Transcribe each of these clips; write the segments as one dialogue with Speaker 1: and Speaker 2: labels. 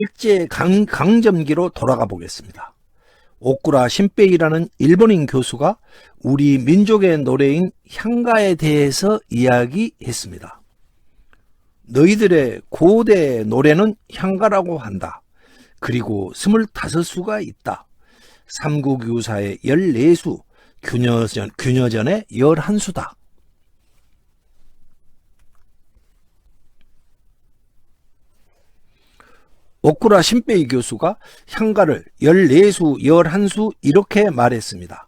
Speaker 1: 일제 강점기로 돌아가 보겠습니다. 오쿠라 신베이라는 일본인 교수가 우리 민족의 노래인 향가에 대해서 이야기했습니다. 너희들의 고대 노래는 향가라고 한다. 그리고 25수가 있다. 삼국유사의 14수, 규녀전의 11수다. 오쿠라 신베이 교수가 향가를 14수, 11수 이렇게 말했습니다.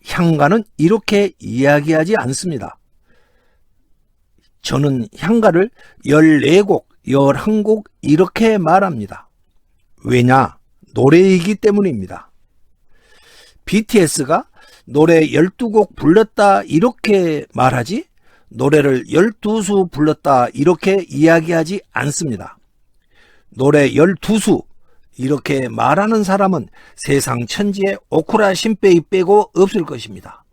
Speaker 1: 향가는 이렇게 이야기하지 않습니다. 저는 향가를 14곡, 11곡 이렇게 말합니다. 왜냐? 노래이기 때문입니다. BTS가 노래 12곡 불렀다 이렇게 말하지 노래를 12수 불렀다 이렇게 이야기하지 않습니다. 노래 12수 이렇게 말하는 사람은 세상 천지에 오쿠라 신베이 빼고 없을 것입니다.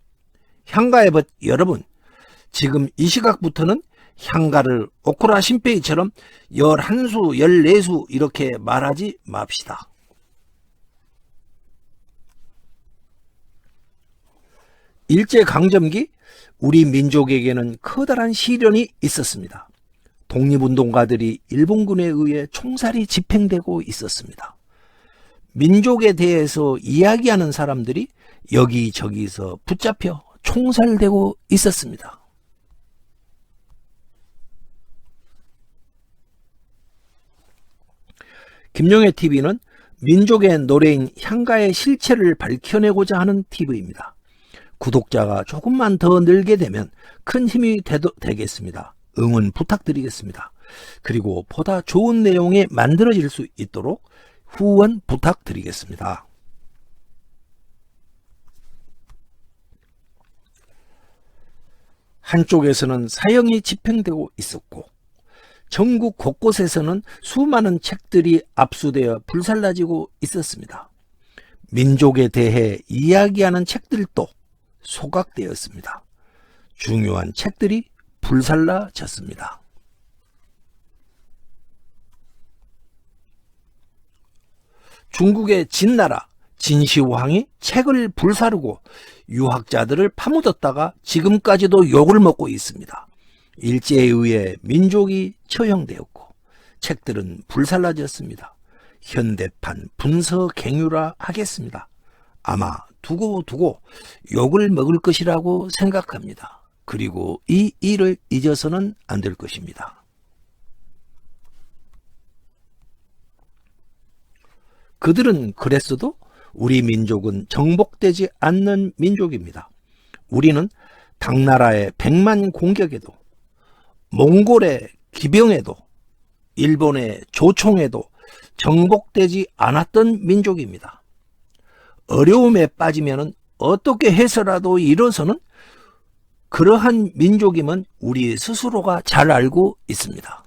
Speaker 1: 향가의 벗 여러분, 지금 이 시각부터는 향가를 오쿠라 신베이처럼 11수, 14수 이렇게 말하지 맙시다. 일제강점기 우리 민족에게는 커다란 시련이 있었습니다. 독립운동가들이 일본군에 의해 총살이 집행되고 있었습니다. 민족에 대해서 이야기하는 사람들이 여기저기서 붙잡혀 총살되고 있었습니다. 김용혜TV는 민족의 노래인 향가의 실체를 밝혀내고자 하는 TV입니다. 구독자가 조금만 더 늘게 되면 큰 힘이 되겠습니다. 응원 부탁드리겠습니다. 그리고 보다 좋은 내용이 만들어질 수 있도록 후원 부탁드리겠습니다. 한쪽에서는 사형이 집행되고 있었고 전국 곳곳에서는 수많은 책들이 압수되어 불살라지고 있었습니다. 민족에 대해 이야기하는 책들도 소각되었습니다. 중요한 책들이 불살라졌습니다. 중국의 진나라 진시황이 책을 불사르고 유학자들을 파묻었다가 지금까지도 욕을 먹고 있습니다. 일제에 의해 민족이 처형되었고 책들은 불살라졌습니다. 현대판 분서갱유라 하겠습니다. 아마 두고 욕을 먹을 것이라고 생각합니다. 그리고 이 일을 잊어서는 안 될 것입니다. 그들은 그랬어도 우리 민족은 정복되지 않는 민족입니다. 우리는 당나라의 100만 공격에도 몽골의 기병에도 일본의 조총에도 정복되지 않았던 민족입니다. 어려움에 빠지면 어떻게 해서라도 일어서는 그러한 민족임은 우리 스스로가 잘 알고 있습니다.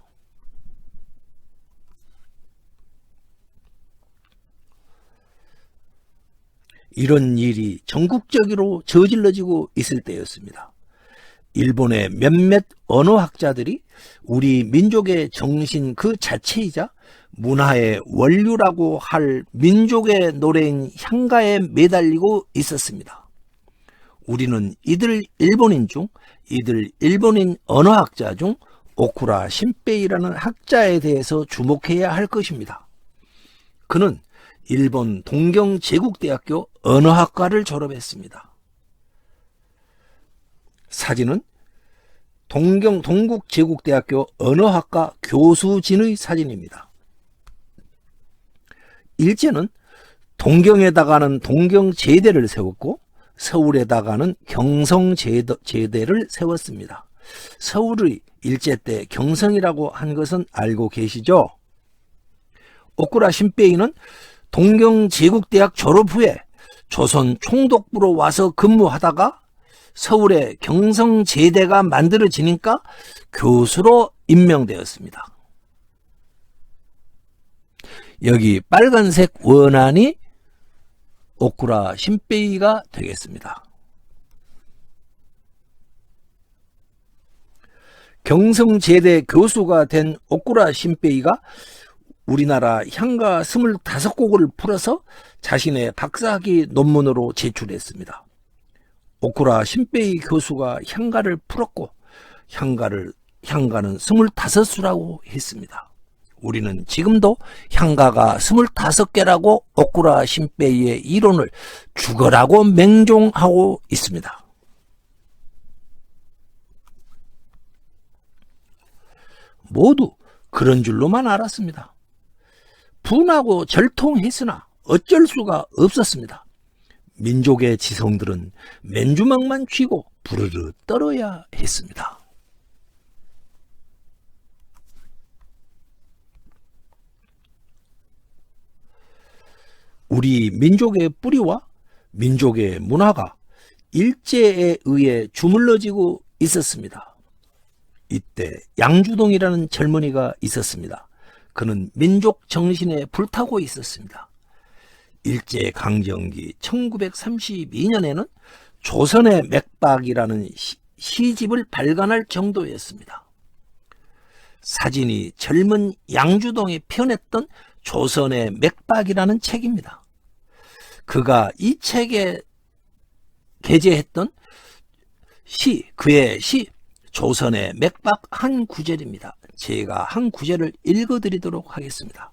Speaker 1: 이런 일이 전국적으로 저질러지고 있을 때였습니다. 일본의 몇몇 언어학자들이 우리 민족의 정신 그 자체이자 문화의 원류라고 할 민족의 노래인 향가에 매달리고 있었습니다. 우리는 이들 일본인 언어학자 중 오쿠라 신베이라는 학자에 대해서 주목해야 할 것입니다. 그는 일본 동경제국대학교 언어학과를 졸업했습니다. 사진은 동국제국대학교 언어학과 교수진의 사진입니다. 일제는 동경에다가는 동경제대를 세웠고 서울에다가는 경성제대를 세웠습니다. 서울의 일제 때 경성이라고 한 것은 알고 계시죠? 오쿠라 신베이는 동경제국대학 졸업 후에 조선 총독부로 와서 근무하다가 서울에 경성제대가 만들어지니까 교수로 임명되었습니다. 여기 빨간색 원안이 오쿠라 신베이가 되겠습니다. 경성제대 교수가 된 오쿠라 신베이가 우리나라 향가 25곡을 풀어서 자신의 박사학위 논문으로 제출했습니다. 오쿠라 신베이 교수가 향가를 풀었고 향가는 25수라고 했습니다. 우리는 지금도 향가가 25개라고 오쿠라 신베이의 이론을 죽어라고 맹종하고 있습니다. 모두 그런 줄로만 알았습니다. 분하고 절통했으나 어쩔 수가 없었습니다. 민족의 지성들은 맨주먹만 쥐고 부르르 떨어야 했습니다. 우리 민족의 뿌리와 민족의 문화가 일제에 의해 주물러지고 있었습니다. 이때 양주동이라는 젊은이가 있었습니다. 그는 민족 정신에 불타고 있었습니다. 일제강점기 1932년에는 조선의 맥박이라는 시집을 발간할 정도였습니다. 사진이 젊은 양주동이 펴냈던 조선의 맥박이라는 책입니다. 그가 이 책에 게재했던 그의 시 조선의 맥박 한 구절입니다. 제가 한 구절을 읽어드리도록 하겠습니다.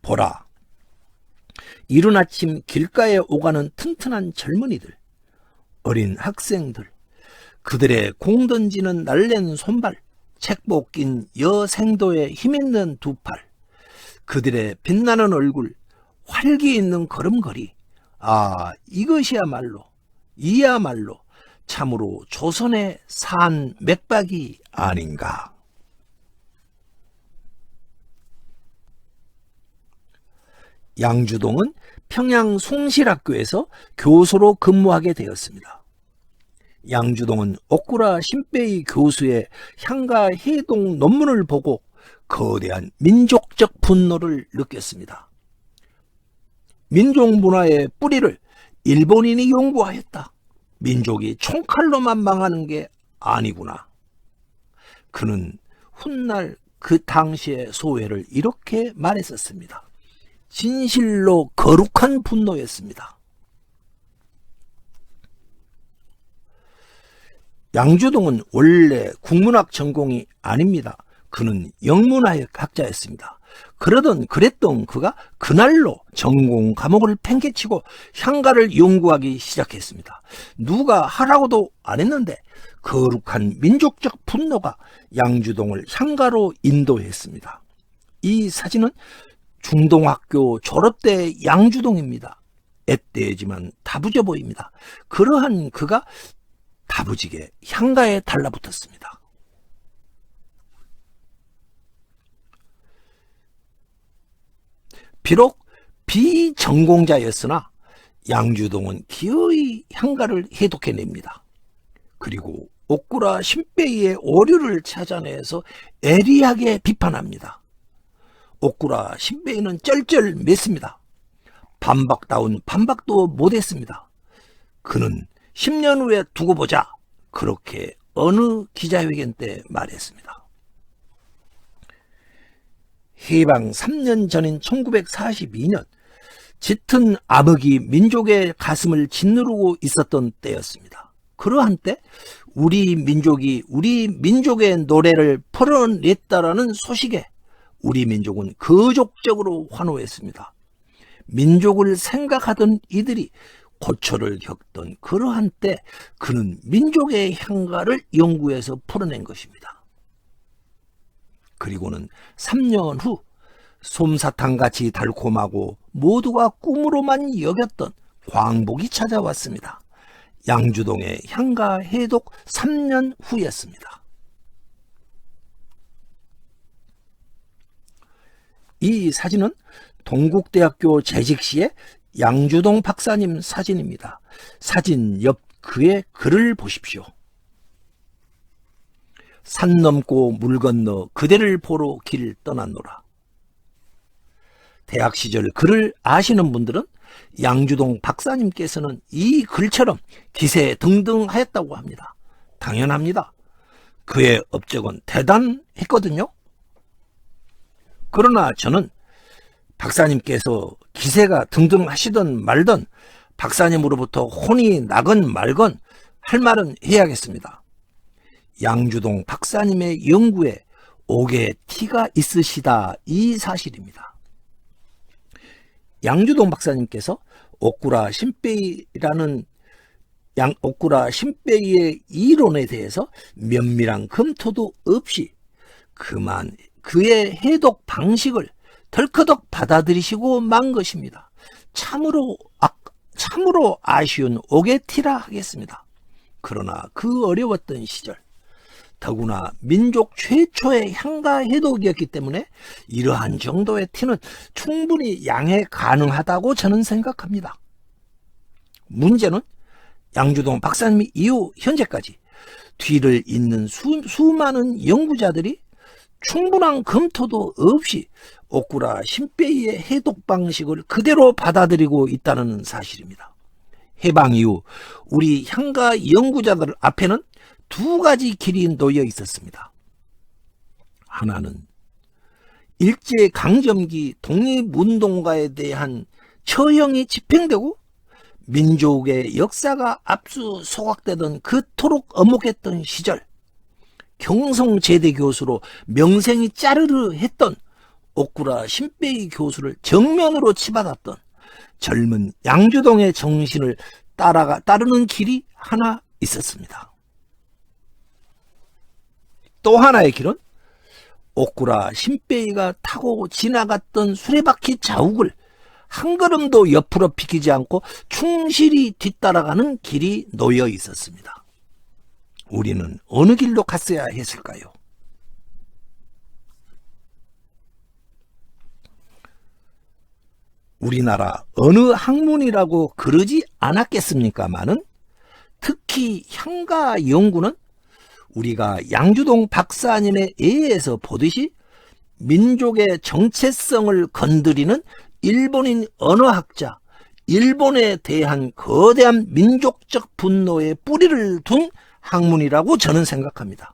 Speaker 1: 보라, 이른 아침 길가에 오가는 튼튼한 젊은이들, 어린 학생들, 그들의 공 던지는 날랜 손발, 책복 낀 여생도의 힘있는 두 팔, 그들의 빛나는 얼굴, 활기 있는 걸음걸이, 이야말로 참으로 조선의 산 맥박이 아닌가. 양주동은 평양 숭실학교에서 교수로 근무하게 되었습니다. 양주동은 오쿠라 신베이 교수의 향가 해동 논문을 보고 거대한 민족적 분노를 느꼈습니다. 민족 문화의 뿌리를 일본인이 연구하였다. 민족이 총칼로만 망하는 게 아니구나. 그는 훗날 그 당시의 소회를 이렇게 말했었습니다. 진실로 거룩한 분노였습니다. 양주동은 원래 국문학 전공이 아닙니다. 그는 영문학자였습니다. 그랬던 그가 그날로 전공 과목을 팽개치고 향가를 연구하기 시작했습니다. 누가 하라고도 안 했는데 거룩한 민족적 분노가 양주동을 향가로 인도했습니다. 이 사진은 중동학교 졸업때 양주동입니다. 앳되지만 다부져 보입니다. 그러한 그가 다부지게 향가에 달라붙었습니다. 비록 비전공자였으나 양주동은 기어이 향가를 해독해냅니다. 그리고 오쿠라 신베이의 오류를 찾아내서 애리하게 비판합니다. 오쿠라 신베이는 쩔쩔 맸습니다. 반박다운 반박도 못했습니다. 그는 10년 후에 두고 보자, 그렇게 어느 기자회견 때 말했습니다. 해방 3년 전인 1942년, 짙은 암흑이 민족의 가슴을 짓누르고 있었던 때였습니다. 그러한 때 우리 민족이 우리 민족의 노래를 풀어냈다라는 소식에 우리 민족은 거족적으로 환호했습니다. 민족을 생각하던 이들이 고초를 겪던 그러한 때 그는 민족의 향가를 연구해서 풀어낸 것입니다. 그리고는 3년 후 솜사탕같이 달콤하고 모두가 꿈으로만 여겼던 광복이 찾아왔습니다. 양주동의 향가 해독 3년 후였습니다. 이 사진은 동국대학교 재직 시의 양주동 박사님 사진입니다. 사진 옆 그의 글을 보십시오. 산 넘고 물 건너 그대를 보러 길 떠났노라. 대학 시절 글을 아시는 분들은 양주동 박사님께서는 이 글처럼 기세등등하였다고 합니다. 당연합니다. 그의 업적은 대단했거든요. 그러나 저는 박사님께서 기세가 등등하시든 말든 박사님으로부터 혼이 나건 말건 할 말은 해야겠습니다. 양주동 박사님의 연구에 옥의 티가 있으시다, 이 사실입니다. 양주동 박사님께서 옥구라 신빼이라는 옥구라 신빼이의 이론에 대해서 면밀한 검토도 없이 그만 그의 해독 방식을 덜커덕 받아들이시고 만 것입니다. 참으로 아쉬운 옥의 티라 하겠습니다. 그러나 그 어려웠던 시절, 더구나 민족 최초의 향가 해독이었기 때문에 이러한 정도의 티는 충분히 양해 가능하다고 저는 생각합니다. 문제는 양주동 박사님 이후 현재까지 뒤를 잇는 수많은 연구자들이 충분한 검토도 없이 옥구라 신빼이의 해독 방식을 그대로 받아들이고 있다는 사실입니다. 해방 이후 우리 향가 연구자들 앞에는 두 가지 길이 놓여 있었습니다. 하나는 일제강점기 독립운동가에 대한 처형이 집행되고 민족의 역사가 압수소각되던 그토록 엄혹했던 시절, 경성제대 교수로 명성이 짜르르 했던 옥구라 신빼이 교수를 정면으로 치받았던 젊은 양주동의 정신을 따르는 길이 하나 있었습니다. 또 하나의 길은 옥구라 신빼이가 타고 지나갔던 수레바퀴 자욱을 한 걸음도 옆으로 비키지 않고 충실히 뒤따라가는 길이 놓여 있었습니다. 우리는 어느 길로 갔어야 했을까요? 우리나라 어느 학문이라고 그러지 않았겠습니까마는 특히 향가 연구는 우리가 양주동 박사님의 예에서 보듯이 민족의 정체성을 건드리는 일본인 언어학자, 일본에 대한 거대한 민족적 분노의 뿌리를 둔 학문이라고 저는 생각합니다.